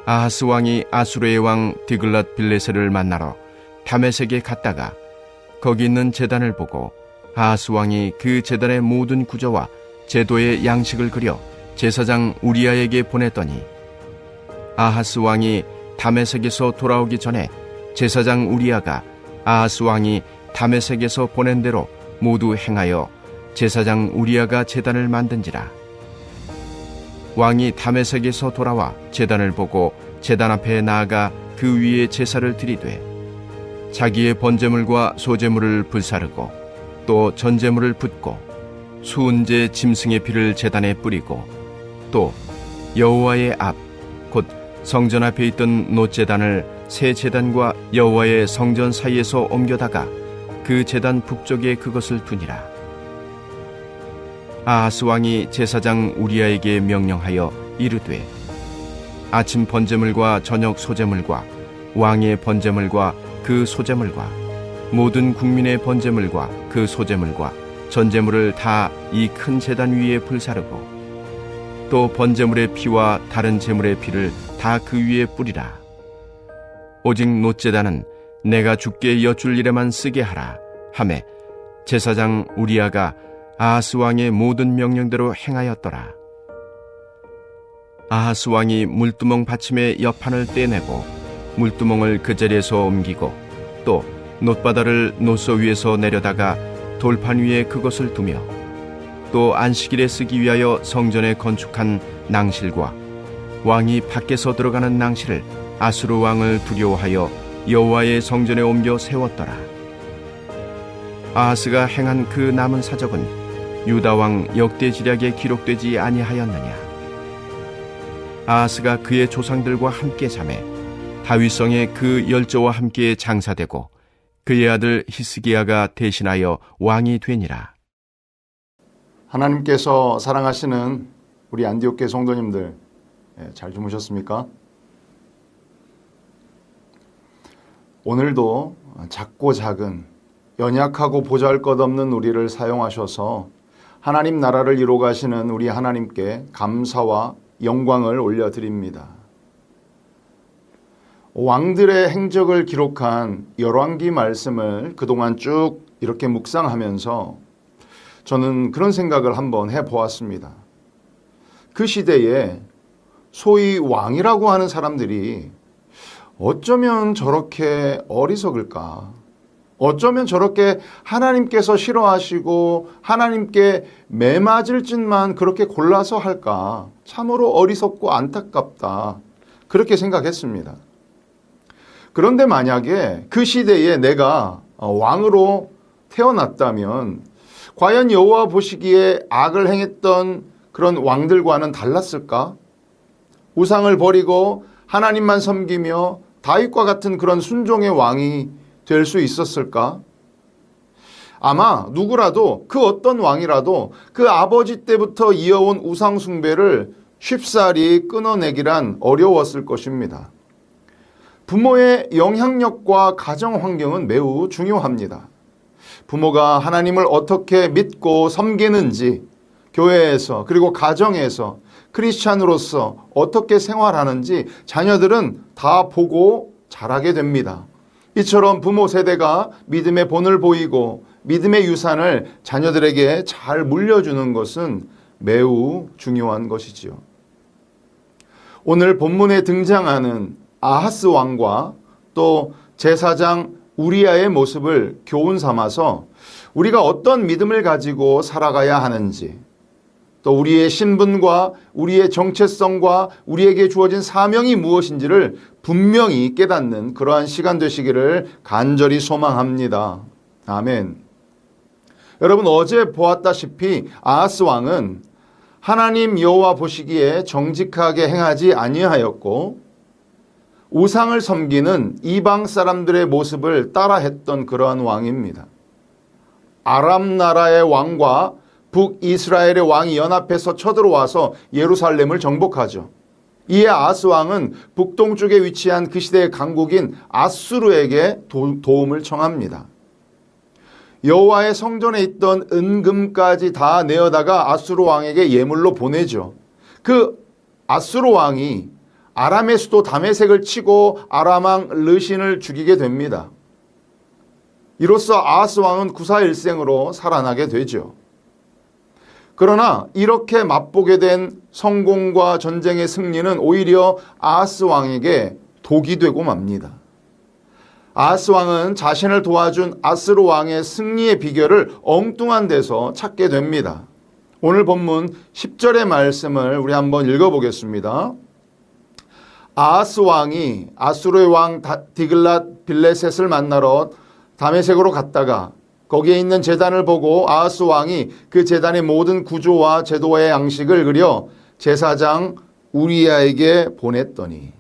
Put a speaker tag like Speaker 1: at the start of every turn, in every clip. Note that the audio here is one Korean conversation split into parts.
Speaker 1: 아하스 왕이 아수르의 왕 디글랏 빌레셀을 만나러 다메섹에 갔다가 거기 있는 제단을 보고 아하스 왕이 그 제단의 모든 구조와 제도의 양식을 그려 제사장 우리아에게 보냈더니 아하스 왕이 다메섹에서 돌아오기 전에 제사장 우리아가 아하스 왕이 다메섹에서 보낸 대로 모두 행하여 제사장 우리아가 제단을 만든지라. 왕이 다메섹에서 돌아와 제단을 보고 제단 앞에 나아가 그 위에 제사를 드리되 자기의 번제물과 소제물을 불사르고 또 전제물을 붓고 수은제 짐승의 피를 제단에 뿌리고 또 여호와의 앞 곧 성전 앞에 있던 놋제단을 새 제단과 여호와의 성전 사이에서 옮겨다가 그 제단 북쪽에 그것을 두니라. 아하스 왕이 제사장 우리아에게 명령하여 이르되 아침 번제물과 저녁 소제물과 왕의 번제물과 그 소제물과 모든 국민의 번제물과 그 소제물과 전제물을 다 이 큰 제단 위에 불사르고 또 번제물의 피와 다른 제물의 피를 다 그 위에 뿌리라. 오직 놋제단은 내가 주께 여쭐 일에만 쓰게 하라 하매 제사장 우리아가 아하스 왕의 모든 명령대로 행하였더라. 아하스 왕이 물두멍 받침의 옆판을 떼내고 물두멍을 그 자리에서 옮기고 또 놋바다를 놋소 위에서 내려다가 돌판 위에 그것을 두며 또 안식일에 쓰기 위하여 성전에 건축한 낭실과 왕이 밖에서 들어가는 낭실을 아수르 왕을 두려워하여 여호와의 성전에 옮겨 세웠더라. 아하스가 행한 그 남은 사적은 유다 왕 역대지략에 기록되지 아니하였느냐. 아하스가 그의 조상들과 함께 자매 다윗성에 그 열조와 함께 장사되고 그의 아들 히스기야가 대신하여 왕이 되니라.
Speaker 2: 하나님께서 사랑하시는 우리 안디옥 교회 성도님들, 잘 주무셨습니까? 오늘도 작고 작은 연약하고 보잘것없는 우리를 사용하셔서 하나님 나라를 이루어 가시는 우리 하나님께 감사와 영광을 올려드립니다. 왕들의 행적을 기록한 열왕기 말씀을 그동안 쭉 이렇게 묵상하면서 저는 그런 생각을 한번 해보았습니다. 그 시대에 소위 왕이라고 하는 사람들이 어쩌면 저렇게 어리석을까? 어쩌면 저렇게 하나님께서 싫어하시고 하나님께 매맞을 짓만 그렇게 골라서 할까? 참으로 어리석고 안타깝다. 그렇게 생각했습니다. 그런데 만약에 그 시대에 내가 왕으로 태어났다면 과연 여호와 보시기에 악을 행했던 그런 왕들과는 달랐을까? 우상을 버리고 하나님만 섬기며 다윗과 같은 그런 순종의 왕이 될 수 있었을까? 아마 누구라도 그 어떤 왕이라도 그 아버지 때부터 이어온 우상 숭배를 쉽사리 끊어내기란 어려웠을 것입니다. 부모의 영향력과 가정 환경은 매우 중요합니다. 부모가 하나님을 어떻게 믿고 섬기는지 교회에서 그리고 가정에서 크리스찬으로서 어떻게 생활하는지 자녀들은 다 보고 자라게 됩니다. 이처럼 부모 세대가 믿음의 본을 보이고 믿음의 유산을 자녀들에게 잘 물려주는 것은 매우 중요한 것이지요. 오늘 본문에 등장하는 아하스 왕과 또 제사장 우리아의 모습을 교훈 삼아서 우리가 어떤 믿음을 가지고 살아가야 하는지, 또 우리의 신분과 우리의 정체성과 우리에게 주어진 사명이 무엇인지를 분명히 깨닫는 그러한 시간 되시기를 간절히 소망합니다. 아멘. 여러분, 어제 보았다시피 아하스 왕은 하나님 여호와 보시기에 정직하게 행하지 아니하였고 우상을 섬기는 이방 사람들의 모습을 따라했던 그러한 왕입니다. 아람 나라의 왕과 북이스라엘의 왕이 연합해서 쳐들어와서 예루살렘을 정복하죠. 이에 아하스 왕은 북동쪽에 위치한 그 시대의 강국인 아수르에게 도움을 청합니다. 여호와의 성전에 있던 은금까지 다 내어다가 아수르 왕에게 예물로 보내죠. 그 아수르 왕이 아람의 수도 다메섹을 치고 아람 왕 르신을 죽이게 됩니다. 이로써 아하스 왕은 구사일생으로 살아나게 되죠. 그러나 이렇게 맛보게 된 성공과 전쟁의 승리는 오히려 아하스 왕에게 독이 되고 맙니다. 아하스 왕은 자신을 도와준 아스루 왕의 승리의 비결을 엉뚱한 데서 찾게 됩니다. 오늘 본문 10절의 말씀을 우리 한번 읽어보겠습니다. 아하스 왕이 아수르의 왕 디글랏 빌레셋을 만나러 다메섹으로 갔다가 거기에 있는 제단을 보고 아하스 왕이 그 제단의 모든 구조와 제도의 양식을 그려 제사장 우리야에게 보냈더니,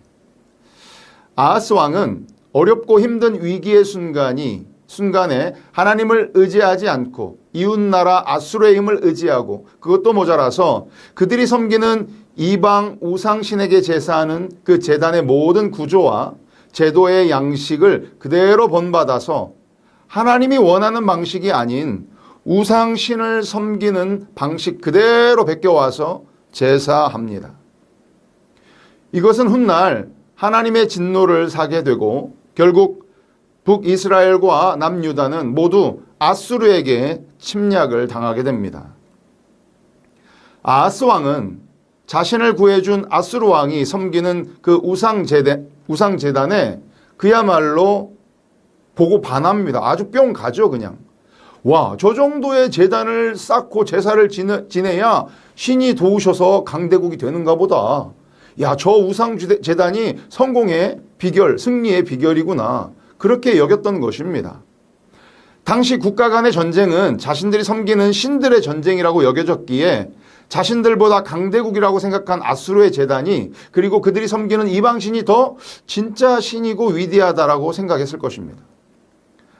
Speaker 2: 아하스 왕은 어렵고 힘든 위기의 순간에 하나님을 의지하지 않고 이웃나라 아수르의 힘을 의지하고, 그것도 모자라서 그들이 섬기는 이방 우상신에게 제사하는 그 제단의 모든 구조와 제도의 양식을 그대로 본받아서 하나님이 원하는 방식이 아닌 우상신을 섬기는 방식 그대로 베껴와서 제사합니다. 이것은 훗날 하나님의 진노를 사게 되고 결국 북이스라엘과 남유다는 모두 아수르에게 침략을 당하게 됩니다. 아하스 왕은 자신을 구해준 아수르 왕이 섬기는 그 우상제단에 그야말로 보고 반합니다. 아주 뿅 가죠, 그냥. 와, 저 정도의 제단을 쌓고 제사를 지내야 신이 도우셔서 강대국이 되는가 보다. 야, 저 우상제단이 성공의 비결, 승리의 비결이구나. 그렇게 여겼던 것입니다. 당시 국가 간의 전쟁은 자신들이 섬기는 신들의 전쟁이라고 여겨졌기에 자신들보다 강대국이라고 생각한 아수르의 제단이, 그리고 그들이 섬기는 이방신이 더 진짜 신이고 위대하다라고 생각했을 것입니다.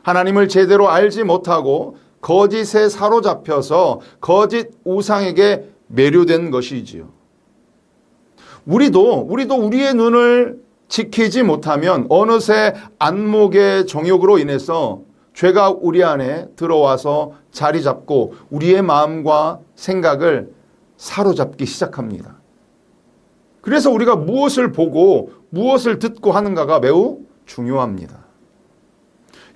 Speaker 2: 하나님을 제대로 알지 못하고 거짓에 사로잡혀서 거짓 우상에게 매료된 것이지요. 우리도 우리의 눈을 지키지 못하면 어느새 안목의 정욕으로 인해서 죄가 우리 안에 들어와서 자리 잡고 우리의 마음과 생각을 사로잡기 시작합니다. 그래서 우리가 무엇을 보고 무엇을 듣고 하는가가 매우 중요합니다.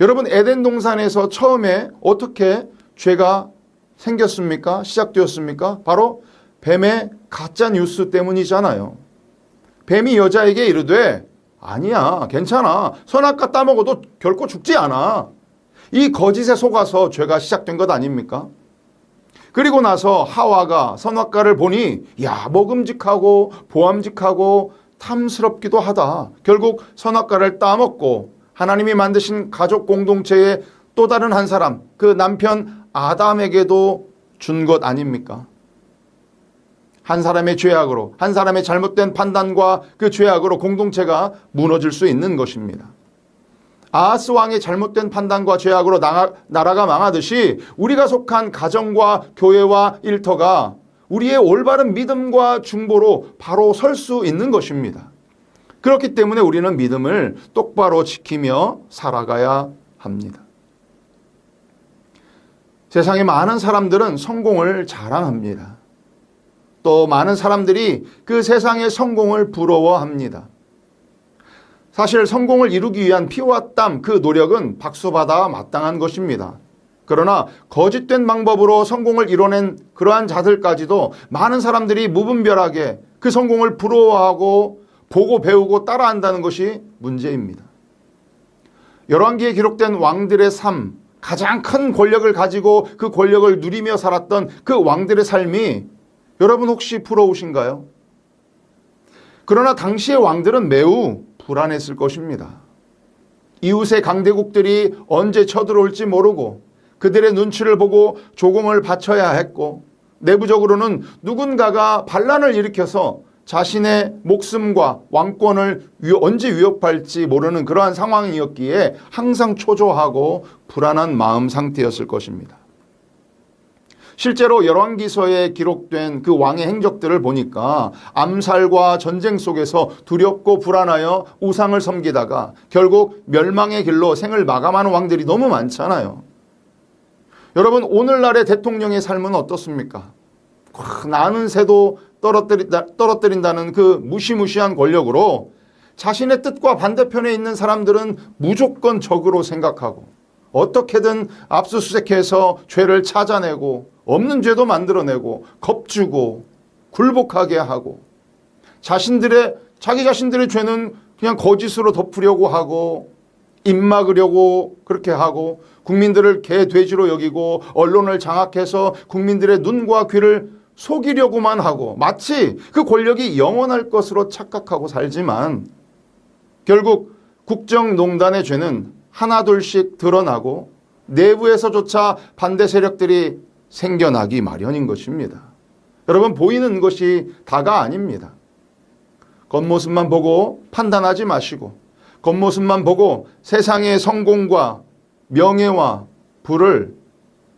Speaker 2: 여러분, 에덴 동산에서 처음에 어떻게 죄가 생겼습니까? 시작되었습니까? 바로 뱀의 가짜 뉴스 때문이잖아요. 뱀이 여자에게 이르되, 아니야, 괜찮아, 선악과 따먹어도 결코 죽지 않아. 이 거짓에 속아서 죄가 시작된 것 아닙니까? 그리고 나서 하와가 선악과를 보니, 야, 먹음직하고 보암직하고 탐스럽기도 하다. 결국 선악과를 따먹고 하나님이 만드신 가족 공동체의 또 다른 한 사람, 그 남편 아담에게도 준 것 아닙니까? 한 사람의 죄악으로, 한 사람의 잘못된 판단과 그 죄악으로 공동체가 무너질 수 있는 것입니다. 아하스 왕의 잘못된 판단과 죄악으로 나라가 망하듯이 우리가 속한 가정과 교회와 일터가 우리의 올바른 믿음과 중보로 바로 설 수 있는 것입니다. 그렇기 때문에 우리는 믿음을 똑바로 지키며 살아가야 합니다. 세상에 많은 사람들은 성공을 자랑합니다. 또 많은 사람들이 그 세상의 성공을 부러워합니다. 사실 성공을 이루기 위한 피와 땀, 그 노력은 박수받아 마땅한 것입니다. 그러나 거짓된 방법으로 성공을 이뤄낸 그러한 자들까지도 많은 사람들이 무분별하게 그 성공을 부러워하고 보고 배우고 따라한다는 것이 문제입니다. 열왕기에 기록된 왕들의 삶, 가장 큰 권력을 가지고 그 권력을 누리며 살았던 그 왕들의 삶이 여러분 혹시 부러우신가요? 그러나 당시의 왕들은 매우 불안했을 것입니다. 이웃의 강대국들이 언제 쳐들어올지 모르고 그들의 눈치를 보고 조공을 바쳐야 했고, 내부적으로는 누군가가 반란을 일으켜서 자신의 목숨과 왕권을 언제 위협할지 모르는 그러한 상황이었기에 항상 초조하고 불안한 마음 상태였을 것입니다. 실제로 열왕기서에 기록된 그 왕의 행적들을 보니까 암살과 전쟁 속에서 두렵고 불안하여 우상을 섬기다가 결국 멸망의 길로 생을 마감하는 왕들이 너무 많잖아요. 여러분, 오늘날의 대통령의 삶은 어떻습니까? 나는 새도 떨어뜨린다는 그 무시무시한 권력으로 자신의 뜻과 반대편에 있는 사람들은 무조건 적으로 생각하고 어떻게든 압수수색해서 죄를 찾아내고 없는 죄도 만들어내고 겁주고 굴복하게 하고 자기 자신들의 죄는 그냥 거짓으로 덮으려고 하고 입 막으려고 그렇게 하고 국민들을 개 돼지로 여기고 언론을 장악해서 국민들의 눈과 귀를 속이려고만 하고 마치 그 권력이 영원할 것으로 착각하고 살지만 결국 국정농단의 죄는 하나둘씩 드러나고 내부에서조차 반대 세력들이 생겨나기 마련인 것입니다. 여러분, 보이는 것이 다가 아닙니다. 겉모습만 보고 판단하지 마시고 겉모습만 보고 세상의 성공과 명예와 부를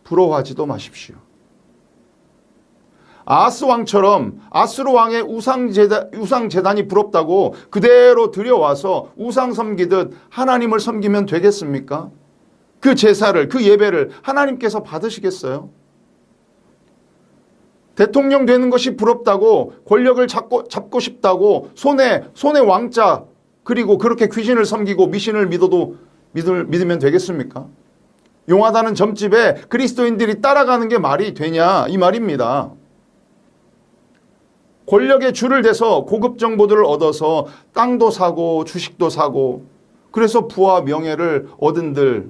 Speaker 2: 부러워하지도 마십시오. 아하스 왕처럼 아수르 왕의 우상제단이 부럽다고 그대로 들여와서 우상 섬기듯 하나님을 섬기면 되겠습니까? 그 제사를, 그 예배를 하나님께서 받으시겠어요? 대통령 되는 것이 부럽다고 권력을 잡고 싶다고 손에 왕자 그리고 그렇게 귀신을 섬기고 미신을 믿으면 되겠습니까? 용하다는 점집에 그리스도인들이 따라가는 게 말이 되냐 이 말입니다. 권력에 줄을 대서 고급 정보들을 얻어서 땅도 사고 주식도 사고 그래서 부와 명예를 얻은들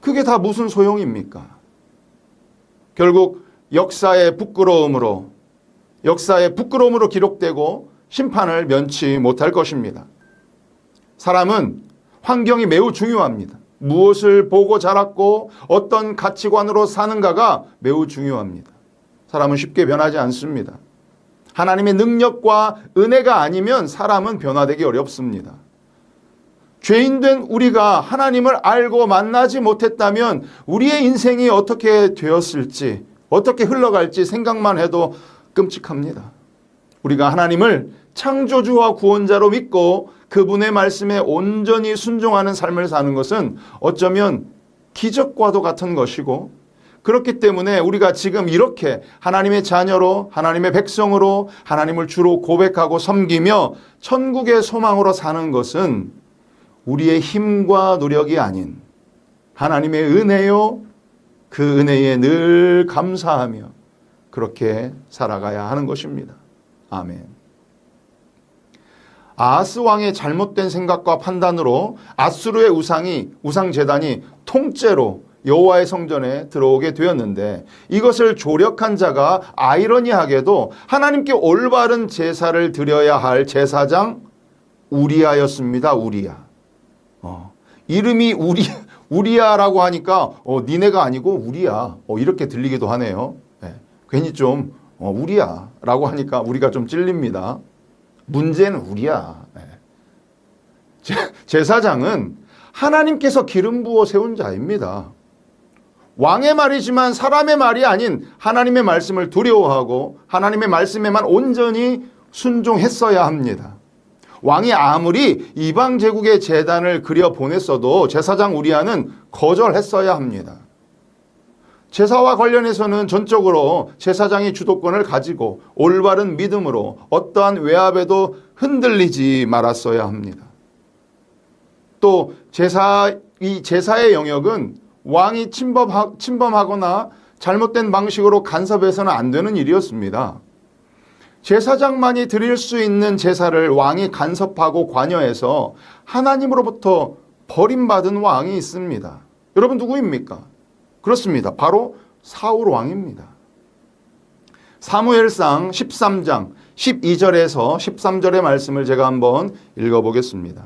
Speaker 2: 그게 다 무슨 소용입니까? 결국 역사의 부끄러움으로 기록되고 심판을 면치 못할 것입니다. 사람은 환경이 매우 중요합니다. 무엇을 보고 자랐고 어떤 가치관으로 사는가가 매우 중요합니다. 사람은 쉽게 변하지 않습니다. 하나님의 능력과 은혜가 아니면 사람은 변화되기 어렵습니다. 죄인된 우리가 하나님을 알고 만나지 못했다면 우리의 인생이 어떻게 되었을지, 어떻게 흘러갈지 생각만 해도 끔찍합니다. 우리가 하나님을 창조주와 구원자로 믿고 그분의 말씀에 온전히 순종하는 삶을 사는 것은 어쩌면 기적과도 같은 것이고 그렇기 때문에 우리가 지금 이렇게 하나님의 자녀로 하나님의 백성으로 하나님을 주로 고백하고 섬기며 천국의 소망으로 사는 것은 우리의 힘과 노력이 아닌 하나님의 은혜요 그 은혜에 늘 감사하며 그렇게 살아가야 하는 것입니다. 아멘. 아하스 왕의 잘못된 생각과 판단으로 아수르의 우상제단이 통째로 여호와의 성전에 들어오게 되었는데 이것을 조력한 자가 아이러니하게도 하나님께 올바른 제사를 드려야 할 제사장 우리야였습니다. 우리야. 이름이 우리야라고 하니까 니네가 아니고 우리야 이렇게 들리기도 하네요. 네. 괜히 좀 우리야라고 하니까 우리가 좀 찔립니다. 문제는 우리야. 네. 제사장은 하나님께서 기름 부어 세운 자입니다. 왕의 말이지만 사람의 말이 아닌 하나님의 말씀을 두려워하고 하나님의 말씀에만 온전히 순종했어야 합니다. 왕이 아무리 이방 제국의 제단을 그려 보냈어도 제사장 우리야는 거절했어야 합니다. 제사와 관련해서는 전적으로 제사장이 주도권을 가지고 올바른 믿음으로 어떠한 외압에도 흔들리지 말았어야 합니다. 또 이 제사의 영역은 왕이 침범하거나 잘못된 방식으로 간섭해서는 안 되는 일이었습니다. 제사장만이 드릴 수 있는 제사를 왕이 간섭하고 관여해서 하나님으로부터 버림받은 왕이 있습니다. 여러분 누구입니까? 그렇습니다. 바로 사울 왕입니다. 사무엘상 13장 12절에서 13절의 말씀을 제가 한번 읽어보겠습니다.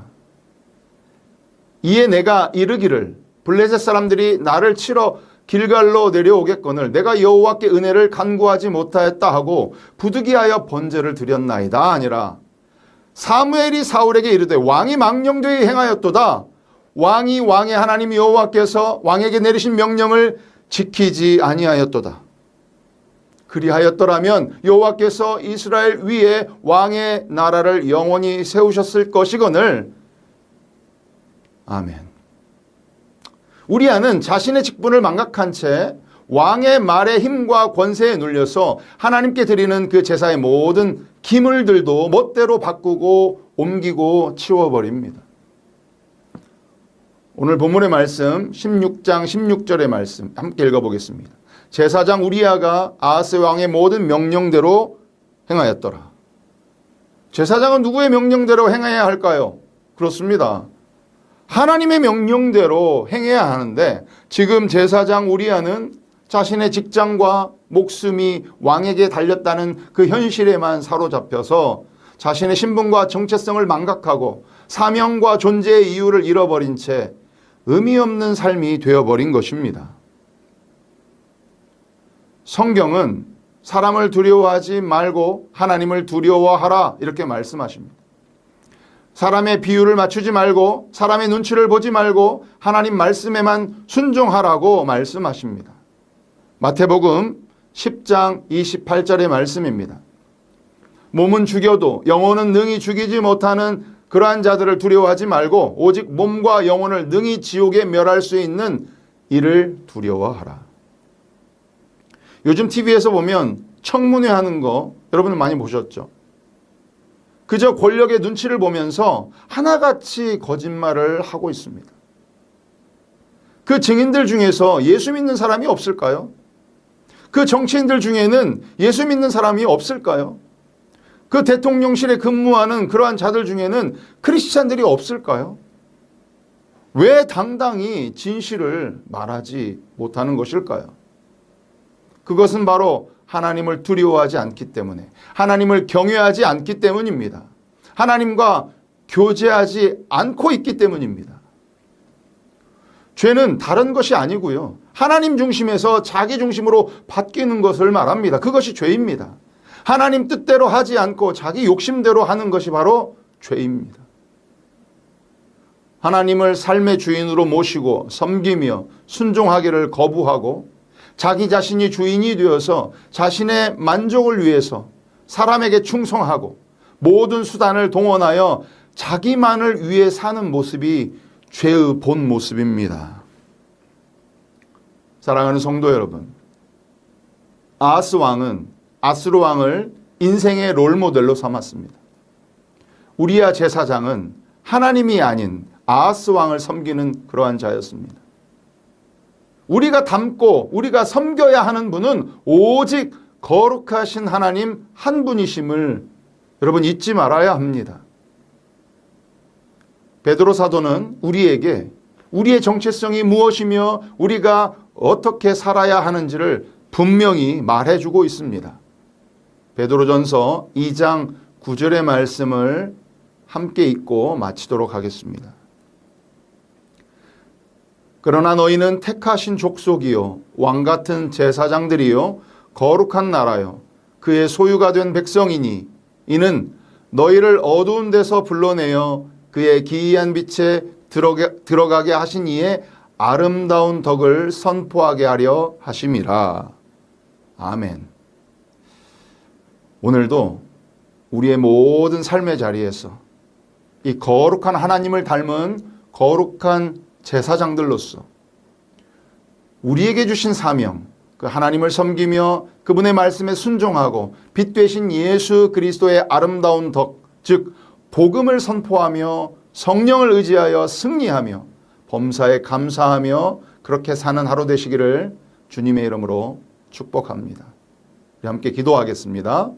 Speaker 2: 이에 내가 이르기를 블레셋 사람들이 나를 치러 길갈로 내려오겠거늘 내가 여호와께 은혜를 간구하지 못하였다 하고 부득이하여 번제를 드렸나이다 아니라 사무엘이 사울에게 이르되 왕이 망령되이 행하였도다. 왕이 왕의 하나님 여호와께서 왕에게 내리신 명령을 지키지 아니하였도다. 그리하였더라면 여호와께서 이스라엘 위에 왕의 나라를 영원히 세우셨을 것이거늘. 아멘. 우리야는 자신의 직분을 망각한 채 왕의 말에 힘과 권세에 눌려서 하나님께 드리는 그 제사의 모든 기물들도 멋대로 바꾸고 옮기고 치워버립니다. 오늘 본문의 말씀 16장 16절의 말씀 함께 읽어보겠습니다. 제사장 우리야가 아하스 왕의 모든 명령대로 행하였더라. 제사장은 누구의 명령대로 행해야 할까요? 그렇습니다. 하나님의 명령대로 행해야 하는데 지금 제사장 우리야는 자신의 직장과 목숨이 왕에게 달렸다는 그 현실에만 사로잡혀서 자신의 신분과 정체성을 망각하고 사명과 존재의 이유를 잃어버린 채 의미 없는 삶이 되어버린 것입니다. 성경은 사람을 두려워하지 말고 하나님을 두려워하라 이렇게 말씀하십니다. 사람의 비유를 맞추지 말고 사람의 눈치를 보지 말고 하나님 말씀에만 순종하라고 말씀하십니다. 마태복음 10장 28절의 말씀입니다. 몸은 죽여도 영혼은 능히 죽이지 못하는 그러한 자들을 두려워하지 말고 오직 몸과 영혼을 능히 지옥에 멸할 수 있는 이를 두려워하라. 요즘 TV에서 보면 청문회 하는 거 여러분 많이 보셨죠? 그저 권력의 눈치를 보면서 하나같이 거짓말을 하고 있습니다. 그 증인들 중에서 예수 믿는 사람이 없을까요? 그 정치인들 중에는 예수 믿는 사람이 없을까요? 그 대통령실에 근무하는 그러한 자들 중에는 크리스찬들이 없을까요? 왜 당당히 진실을 말하지 못하는 것일까요? 그것은 바로 하나님을 두려워하지 않기 때문에, 하나님을 경외하지 않기 때문입니다. 하나님과 교제하지 않고 있기 때문입니다. 죄는 다른 것이 아니고요. 하나님 중심에서 자기 중심으로 바뀌는 것을 말합니다. 그것이 죄입니다. 하나님 뜻대로 하지 않고 자기 욕심대로 하는 것이 바로 죄입니다. 하나님을 삶의 주인으로 모시고 섬기며 순종하기를 거부하고 자기 자신이 주인이 되어서 자신의 만족을 위해서 사람에게 충성하고 모든 수단을 동원하여 자기만을 위해 사는 모습이 죄의 본 모습입니다. 사랑하는 성도 여러분, 아하스 왕은 아스루 왕을 인생의 롤모델로 삼았습니다. 우리야 제사장은 하나님이 아닌 아하스 왕을 섬기는 그러한 자였습니다. 우리가 닮고 우리가 섬겨야 하는 분은 오직 거룩하신 하나님 한 분이심을 여러분 잊지 말아야 합니다. 베드로 사도는 우리에게 우리의 정체성이 무엇이며 우리가 어떻게 살아야 하는지를 분명히 말해주고 있습니다. 베드로전서 2장 9절의 말씀을 함께 읽고 마치도록 하겠습니다. 그러나 너희는 택하신 족속이요 왕같은 제사장들이요 거룩한 나라요 그의 소유가 된 백성이니 이는 너희를 어두운 데서 불러내어 그의 기이한 빛에 들어가게 하신 이의 아름다운 덕을 선포하게 하려 하심이라. 아멘. 오늘도 우리의 모든 삶의 자리에서 이 거룩한 하나님을 닮은 거룩한 제사장들로서 우리에게 주신 사명, 그 하나님을 섬기며 그분의 말씀에 순종하고 빛 되신 예수 그리스도의 아름다운 덕, 즉 복음을 선포하며 성령을 의지하여 승리하며 범사에 감사하며 그렇게 사는 하루 되시기를 주님의 이름으로 축복합니다. 우리 함께 기도하겠습니다.